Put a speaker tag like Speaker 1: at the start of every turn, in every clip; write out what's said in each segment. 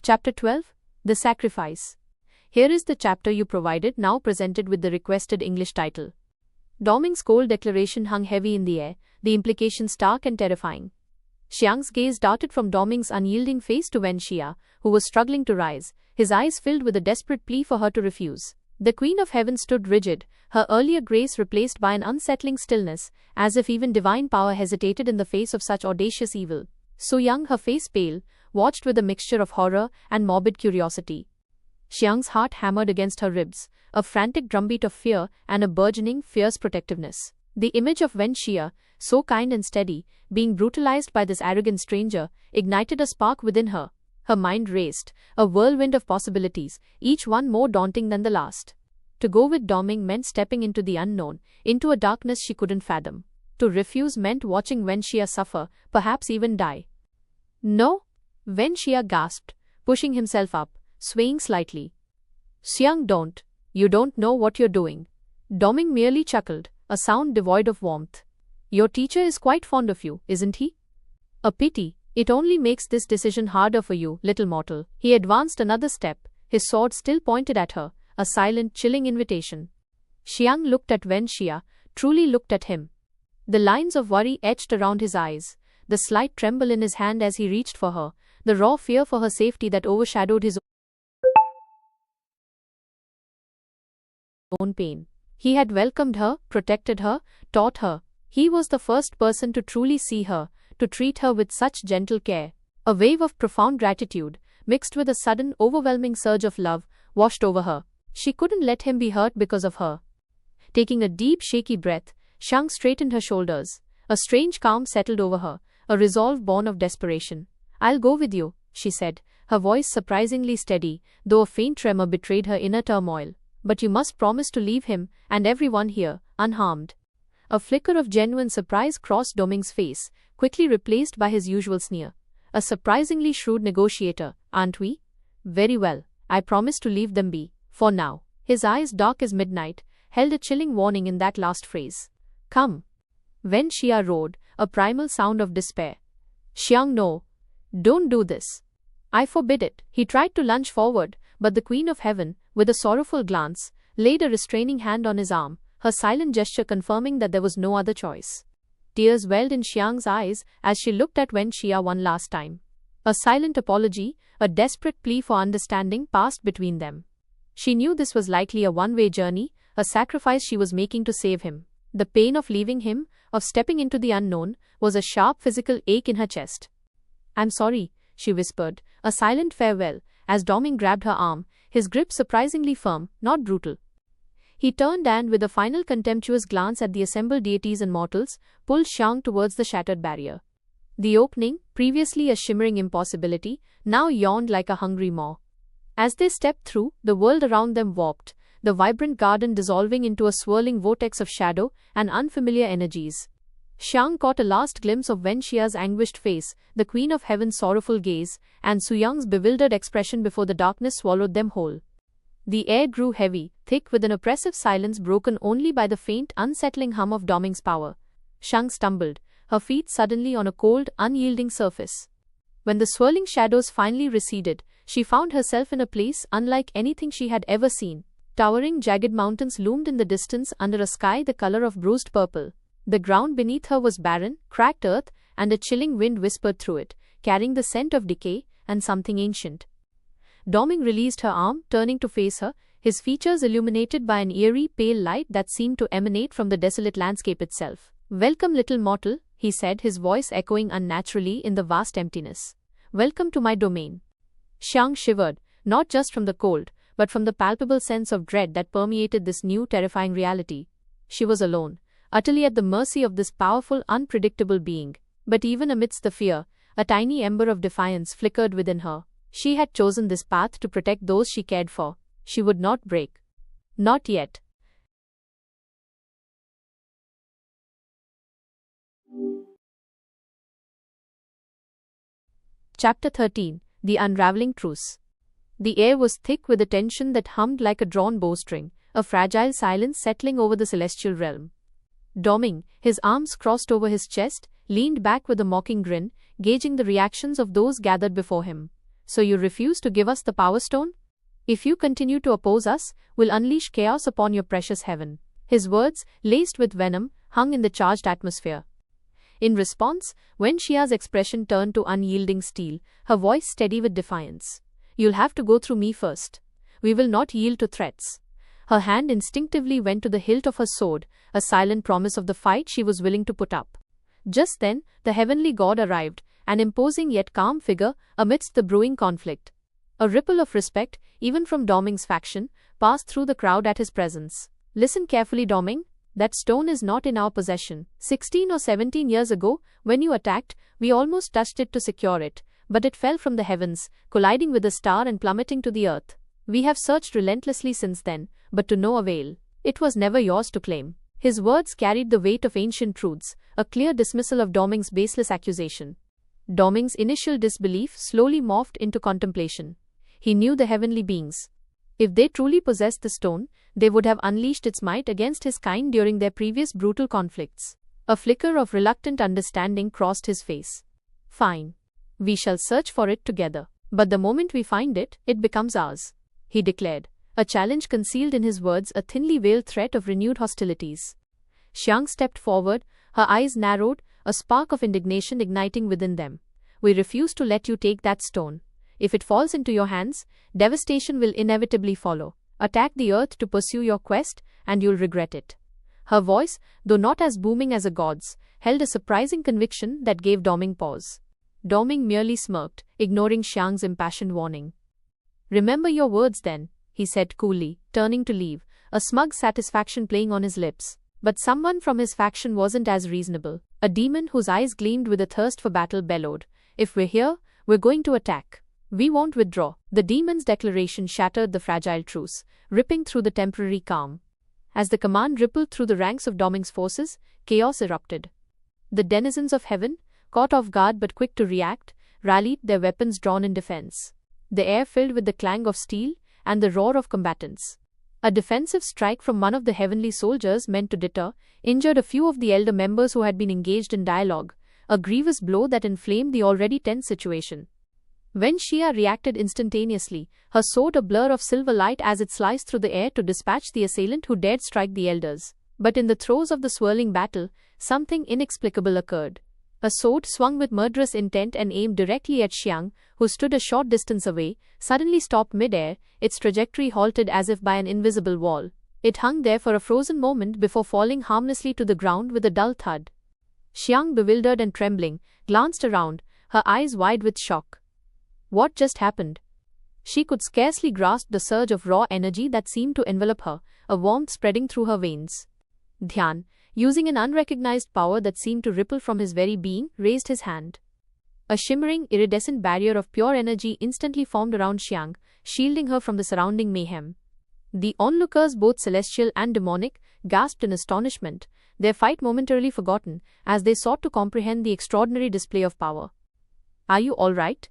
Speaker 1: Chapter 12 The Sacrifice. Here is the chapter you provided, now presented with the requested English title. Doming's cold declaration hung heavy in the air, the implications stark and terrifying. Xiang's gaze darted from Doming's unyielding face to Wen Xia, who was struggling to rise, his eyes filled with a desperate plea for her to refuse. The Queen of Heaven stood rigid, her earlier grace replaced by an unsettling stillness, as if even divine power hesitated in the face of such audacious evil. Su Yang, her face pale, watched with a mixture of horror and morbid curiosity. Xiang's heart hammered against her ribs, a frantic drumbeat of fear and a burgeoning, fierce protectiveness. The image of Wen Xia, so kind and steady, being brutalized by this arrogant stranger, ignited a spark within her. Her mind raced, a whirlwind of possibilities, each one more daunting than the last. To go with Doming meant stepping into the unknown, into a darkness she couldn't fathom. To refuse meant watching Wen Xia suffer, perhaps even die. No? Wen Xia gasped, pushing himself up, swaying slightly. Xiang, don't. You don't know what you're doing. Doming merely chuckled, a sound devoid of warmth. Your teacher is quite fond of you, isn't he? A pity. It only makes this decision harder for you, little mortal. He advanced another step, his sword still pointed at her, a silent, chilling invitation. Xiang looked at Wen Xia, truly looked at him. The lines of worry etched around his eyes, the slight tremble in his hand as he reached for her, the raw fear for her safety that overshadowed his own pain. He had welcomed her, protected her, taught her. He was the first person to truly see her, to treat her with such gentle care. A wave of profound gratitude, mixed with a sudden, overwhelming surge of love, washed over her. She couldn't let him be hurt because of her. Taking a deep, shaky breath, Xiang straightened her shoulders. A strange calm settled over her, a resolve born of desperation. I'll go with you, she said, her voice surprisingly steady, though a faint tremor betrayed her inner turmoil. But you must promise to leave him, and everyone here, unharmed. A flicker of genuine surprise crossed Doming's face, quickly replaced by his usual sneer. A surprisingly shrewd negotiator, aren't we? Very well, I promise to leave them be, for now. His eyes, dark as midnight, held a chilling warning in that last phrase. Come. Wen Xia roared, a primal sound of despair. Xiang, no. Don't do this. I forbid it. He tried to lunge forward, but the Queen of Heaven, with a sorrowful glance, laid a restraining hand on his arm, her silent gesture confirming that there was no other choice. Tears welled in Xiang's eyes as she looked at Wen Xia one last time. A silent apology, a desperate plea for understanding passed between them. She knew this was likely a one-way journey, a sacrifice she was making to save him. The pain of leaving him, of stepping into the unknown, was a sharp physical ache in her chest. I'm sorry, she whispered, a silent farewell, as Doming grabbed her arm, his grip surprisingly firm, not brutal. He turned and, with a final contemptuous glance at the assembled deities and mortals, pulled Xiang towards the shattered barrier. The opening, previously a shimmering impossibility, now yawned like a hungry maw. As they stepped through, the world around them warped, the vibrant garden dissolving into a swirling vortex of shadow and unfamiliar energies. Xiang caught a last glimpse of Wen Xia's anguished face, the Queen of Heaven's sorrowful gaze, and Su Yang's bewildered expression before the darkness swallowed them whole. The air grew heavy, thick with an oppressive silence broken only by the faint, unsettling hum of Doming's power. Xiang stumbled, her feet suddenly on a cold, unyielding surface. When the swirling shadows finally receded, she found herself in a place unlike anything she had ever seen. Towering, jagged mountains loomed in the distance under a sky the color of bruised purple. The ground beneath her was barren, cracked earth, and a chilling wind whispered through it, carrying the scent of decay and something ancient. Doming released her arm, turning to face her, his features illuminated by an eerie, pale light that seemed to emanate from the desolate landscape itself. Welcome, little mortal, he said, his voice echoing unnaturally in the vast emptiness. Welcome to my domain. Xiang shivered, not just from the cold, but from the palpable sense of dread that permeated this new, terrifying reality. She was alone, utterly at the mercy of this powerful, unpredictable being. But even amidst the fear, a tiny ember of defiance flickered within her. She had chosen this path to protect those she cared for. She would not break. Not yet. Chapter 13 The Unraveling Truce. The air was thick with a tension that hummed like a drawn bowstring, a fragile silence settling over the celestial realm. Doming, his arms crossed over his chest, leaned back with a mocking grin, gauging the reactions of those gathered before him. So you refuse to give us the Power Stone? If you continue to oppose us, we'll unleash chaos upon your precious heaven. His words, laced with venom, hung in the charged atmosphere. In response, Wen Xia's expression turned to unyielding steel, her voice steady with defiance. You'll have to go through me first. We will not yield to threats. Her hand instinctively went to the hilt of her sword, a silent promise of the fight she was willing to put up. Just then, the heavenly god arrived, an imposing yet calm figure amidst the brewing conflict. A ripple of respect, even from Doming's faction, passed through the crowd at his presence. Listen carefully, Doming. That stone is not in our possession. 16 or 17 years ago, when you attacked, we almost touched it to secure it, but it fell from the heavens, colliding with a star and plummeting to the earth. We have searched relentlessly since then, but to no avail. It was never yours to claim. His words carried the weight of ancient truths, a clear dismissal of Doming's baseless accusation. Doming's initial disbelief slowly morphed into contemplation. He knew the heavenly beings. If they truly possessed the stone, they would have unleashed its might against his kind during their previous brutal conflicts. A flicker of reluctant understanding crossed his face. Fine. We shall search for it together. But the moment we find it, it becomes ours, he declared, a challenge concealed in his words, a thinly veiled threat of renewed hostilities. Xiang stepped forward, her eyes narrowed, a spark of indignation igniting within them. We refuse to let you take that stone. If it falls into your hands, devastation will inevitably follow. Attack the earth to pursue your quest, and you'll regret it. Her voice, though not as booming as a god's, held a surprising conviction that gave Doming pause. Doming merely smirked, ignoring Xiang's impassioned warning. Remember your words then, he said coolly, turning to leave, a smug satisfaction playing on his lips. But someone from his faction wasn't as reasonable. A demon whose eyes gleamed with a thirst for battle bellowed, "If we're here, we're going to attack. We won't withdraw." The demon's declaration shattered the fragile truce, ripping through the temporary calm. As the command rippled through the ranks of Doming's forces, chaos erupted. The denizens of heaven, caught off guard but quick to react, rallied, their weapons drawn in defense. The air filled with the clang of steel and the roar of combatants. A defensive strike from one of the heavenly soldiers meant to deter, injured a few of the elder members who had been engaged in dialogue, a grievous blow that inflamed the already tense situation. Wen Xia reacted instantaneously, her sword a blur of silver light as it sliced through the air to dispatch the assailant who dared strike the elders. But in the throes of the swirling battle, something inexplicable occurred. A sword swung with murderous intent and aimed directly at Xiang, who stood a short distance away, suddenly stopped mid-air, its trajectory halted as if by an invisible wall. It hung there for a frozen moment before falling harmlessly to the ground with a dull thud. Xiang, bewildered and trembling, glanced around, her eyes wide with shock. What just happened? She could scarcely grasp the surge of raw energy that seemed to envelop her, a warmth spreading through her veins. Dhyan, using an unrecognized power that seemed to ripple from his very being, raised his hand. A shimmering, iridescent barrier of pure energy instantly formed around Xiang, shielding her from the surrounding mayhem. The onlookers, both celestial and demonic, gasped in astonishment, their fight momentarily forgotten, as they sought to comprehend the extraordinary display of power. "Are you all right?"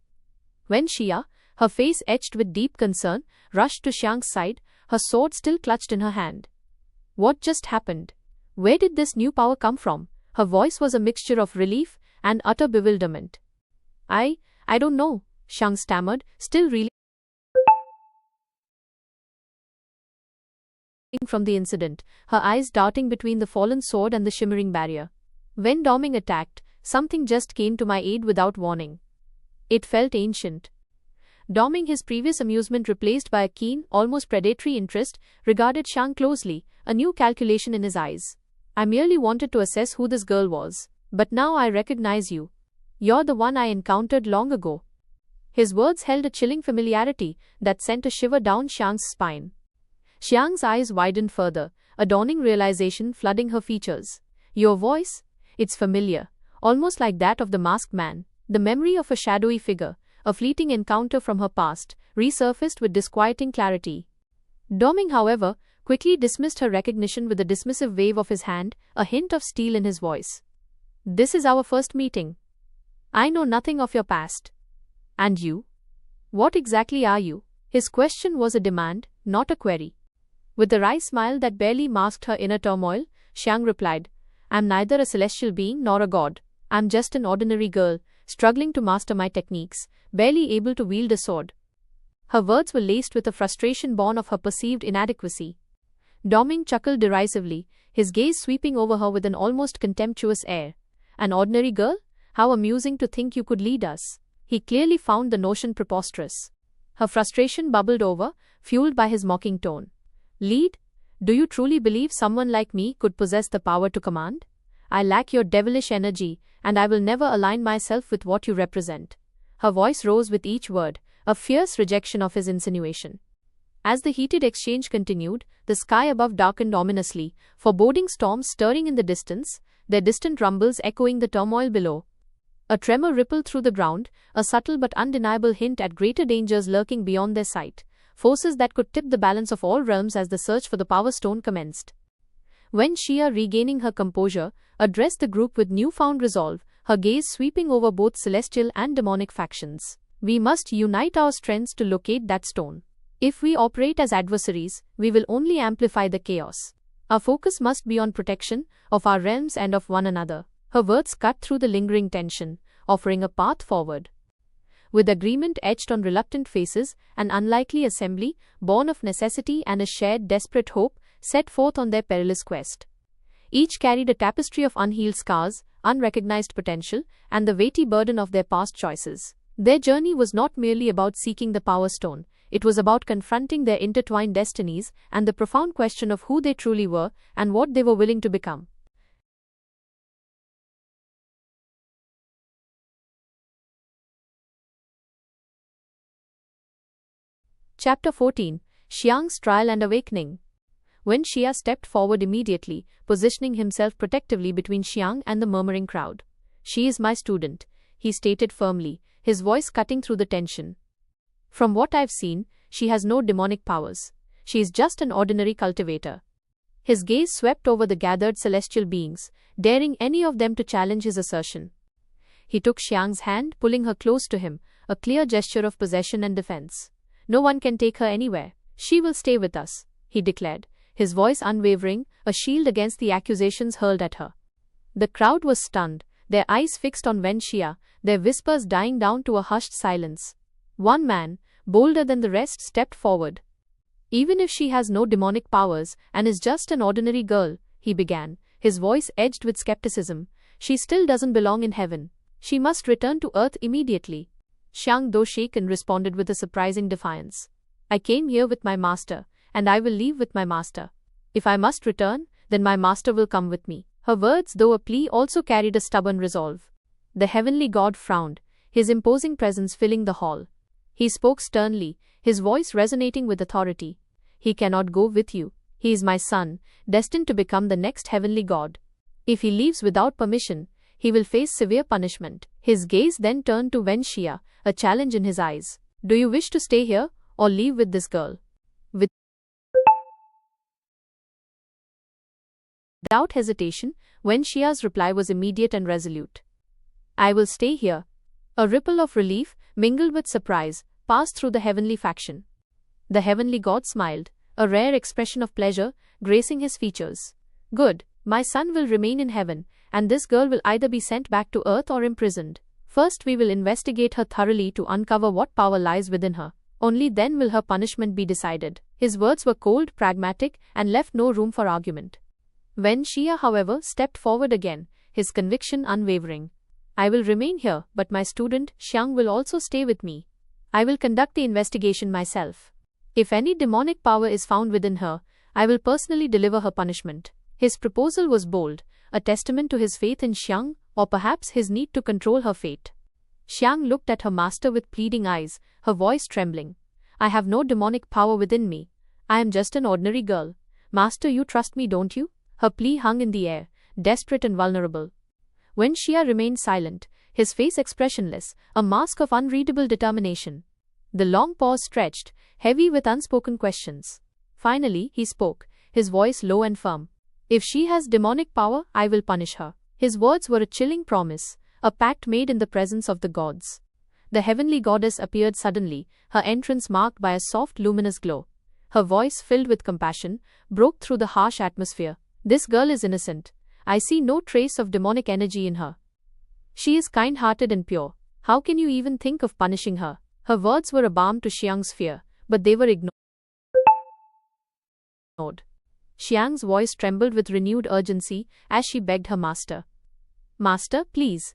Speaker 1: Wen Xia, her face etched with deep concern, rushed to Xiang's side, her sword still clutched in her hand. What just happened? Where did this new power come from? Her voice was a mixture of relief and utter bewilderment. I don't know," Xiang stammered, still reeling from the incident, her eyes darting between the fallen sword and the shimmering barrier. "When Doming attacked, something just came to my aid without warning. It felt ancient." Doming, his previous amusement replaced by a keen, almost predatory interest, regarded Xiang closely, a new calculation in his eyes. "I merely wanted to assess who this girl was. But now I recognize you. You're the one I encountered long ago." His words held a chilling familiarity that sent a shiver down Xiang's spine. Xiang's eyes widened further, a dawning realization flooding her features. "Your voice? It's familiar, almost like that of the masked man." The memory of a shadowy figure, a fleeting encounter from her past, resurfaced with disquieting clarity. Doming, however, quickly dismissed her recognition with a dismissive wave of his hand, a hint of steel in his voice. "This is our first meeting. I know nothing of your past. And you? What exactly are you?" His question was a demand, not a query. With a wry smile that barely masked her inner turmoil, Xiang replied, "I'm neither a celestial being nor a god. I'm just an ordinary girl, struggling to master my techniques, barely able to wield a sword. Her words were laced with a frustration born of her perceived inadequacy. Doming chuckled derisively, his gaze sweeping over her with an almost contemptuous air. An ordinary girl? How amusing to think you could lead us. He clearly found the notion preposterous. Her frustration bubbled over, fueled by his mocking tone. Lead? Do you truly believe someone like me could possess the power to command? I lack your devilish energy, and I will never align myself with what you represent. Her voice rose with each word, a fierce rejection of his insinuation. As the heated exchange continued, the sky above darkened ominously, foreboding storms stirring in the distance, their distant rumbles echoing the turmoil below. A tremor rippled through the ground, a subtle but undeniable hint at greater dangers lurking beyond their sight, forces that could tip the balance of all realms as the search for the Power Stone commenced. When Shia, regaining her composure, addressed the group with newfound resolve, her gaze sweeping over both celestial and demonic factions. We must unite our strengths to locate that stone. If we operate as adversaries, we will only amplify the chaos. Our focus must be on protection of our realms and of one another. Her words cut through the lingering tension, offering a path forward. With agreement etched on reluctant faces, an unlikely assembly, born of necessity and a shared desperate hope, set forth on their perilous quest. Each carried a tapestry of unhealed scars, unrecognized potential, and the weighty burden of their past choices. Their journey was not merely about seeking the Power Stone, it was about confronting their intertwined destinies and the profound question of who they truly were and what they were willing to become. Chapter 14. Xiang's Trial and Awakening. When Xia stepped forward immediately, positioning himself protectively between Xiang and the murmuring crowd. She is my student, he stated firmly, his voice cutting through the tension. From what I've seen, she has no demonic powers. She is just an ordinary cultivator. His gaze swept over the gathered celestial beings, daring any of them to challenge his assertion. He took Xiang's hand, pulling her close to him, a clear gesture of possession and defense. No one can take her anywhere. She will stay with us, he declared, his voice unwavering, a shield against the accusations hurled at her. The crowd was stunned, their eyes fixed on Wen Xia, their whispers dying down to a hushed silence. One man, bolder than the rest, stepped forward. Even if she has no demonic powers and is just an ordinary girl, he began, his voice edged with skepticism, she still doesn't belong in heaven. She must return to earth immediately. Xiang, though shaken, responded with a surprising defiance. I came here with my master, and I will leave with my master. If I must return, then my master will come with me. Her words, though a plea, also carried a stubborn resolve. The heavenly god frowned, his imposing presence filling the hall. He spoke sternly, his voice resonating with authority. He cannot go with you. He is my son, destined to become the next heavenly god. If he leaves without permission, he will face severe punishment. His gaze then turned to Wen Xia, a challenge in his eyes. Do you wish to stay here, or leave with this girl? Without hesitation, Wen Xia's reply was immediate and resolute. I will stay here. A ripple of relief, mingled with surprise, passed through the heavenly faction. The heavenly god smiled, a rare expression of pleasure gracing his features. Good, my son will remain in heaven, and this girl will either be sent back to earth or imprisoned. First we will investigate her thoroughly to uncover what power lies within her. Only then will her punishment be decided. His words were cold, pragmatic, and left no room for argument. Wen Xia, however, stepped forward again, his conviction unwavering. I will remain here, but my student, Xiang, will also stay with me. I will conduct the investigation myself. If any demonic power is found within her, I will personally deliver her punishment. His proposal was bold, a testament to his faith in Xiang, or perhaps his need to control her fate. Xiang looked at her master with pleading eyes, her voice trembling. I have no demonic power within me. I am just an ordinary girl. Master, you trust me, don't you? Her plea hung in the air, desperate and vulnerable. Wen Xia remained silent, his face expressionless, a mask of unreadable determination. The long pause stretched, heavy with unspoken questions. Finally, he spoke, his voice low and firm. If she has demonic power, I will punish her. His words were a chilling promise, a pact made in the presence of the gods. The heavenly goddess appeared suddenly, her entrance marked by a soft luminous glow. Her voice, filled with compassion, broke through the harsh atmosphere. This girl is innocent. I see no trace of demonic energy in her. She is kind-hearted and pure. How can you even think of punishing her? Her words were a balm to Xiang's fear, but they were ignored. Xiang's voice trembled with renewed urgency as she begged her master. Master, please.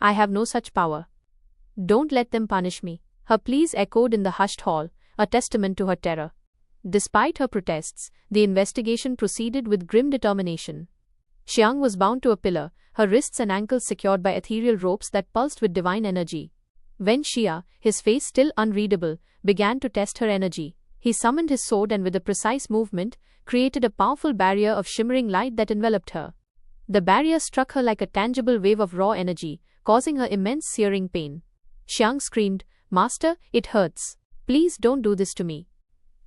Speaker 1: I have no such power. Don't let them punish me. Her pleas echoed in the hushed hall, a testament to her terror. Despite her protests, the investigation proceeded with grim determination. Xiang was bound to a pillar, her wrists and ankles secured by ethereal ropes that pulsed with divine energy. When Xia, his face still unreadable, began to test her energy, he summoned his sword and with a precise movement, created a powerful barrier of shimmering light that enveloped her. The barrier struck her like a tangible wave of raw energy, causing her immense searing pain. Xiang screamed, Master, it hurts. Please don't do this to me.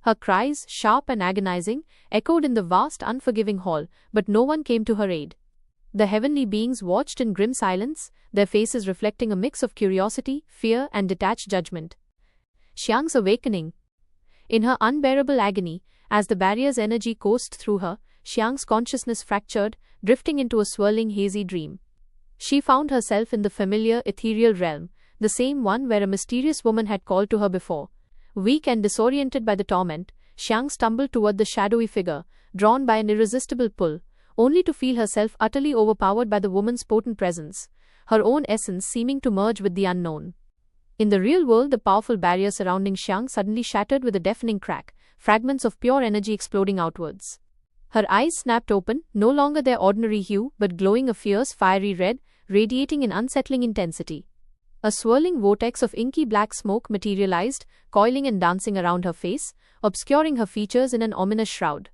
Speaker 1: Her cries, sharp and agonizing, echoed in the vast unforgiving hall, but no one came to her aid. The heavenly beings watched in grim silence, their faces reflecting a mix of curiosity, fear, and detached judgment. Xiang's awakening. In her unbearable agony, as the barrier's energy coursed through her, Xiang's consciousness fractured, drifting into a swirling hazy dream. She found herself in the familiar ethereal realm, the same one where a mysterious woman had called to her before. Weak and disoriented by the torment, Xiang stumbled toward the shadowy figure, drawn by an irresistible pull, only to feel herself utterly overpowered by the woman's potent presence, her own essence seeming to merge with the unknown. In the real world, the powerful barrier surrounding Xiang suddenly shattered with a deafening crack, fragments of pure energy exploding outwards. Her eyes snapped open, no longer their ordinary hue, but glowing a fierce fiery red, radiating in unsettling intensity. A swirling vortex of inky black smoke materialized, coiling and dancing around her face, obscuring her features in an ominous shroud.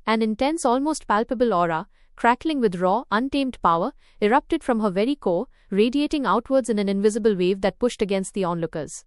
Speaker 1: An intense, almost palpable aura, crackling with raw, untamed power, erupted from her very core, radiating outwards in an invisible wave that pushed against the onlookers.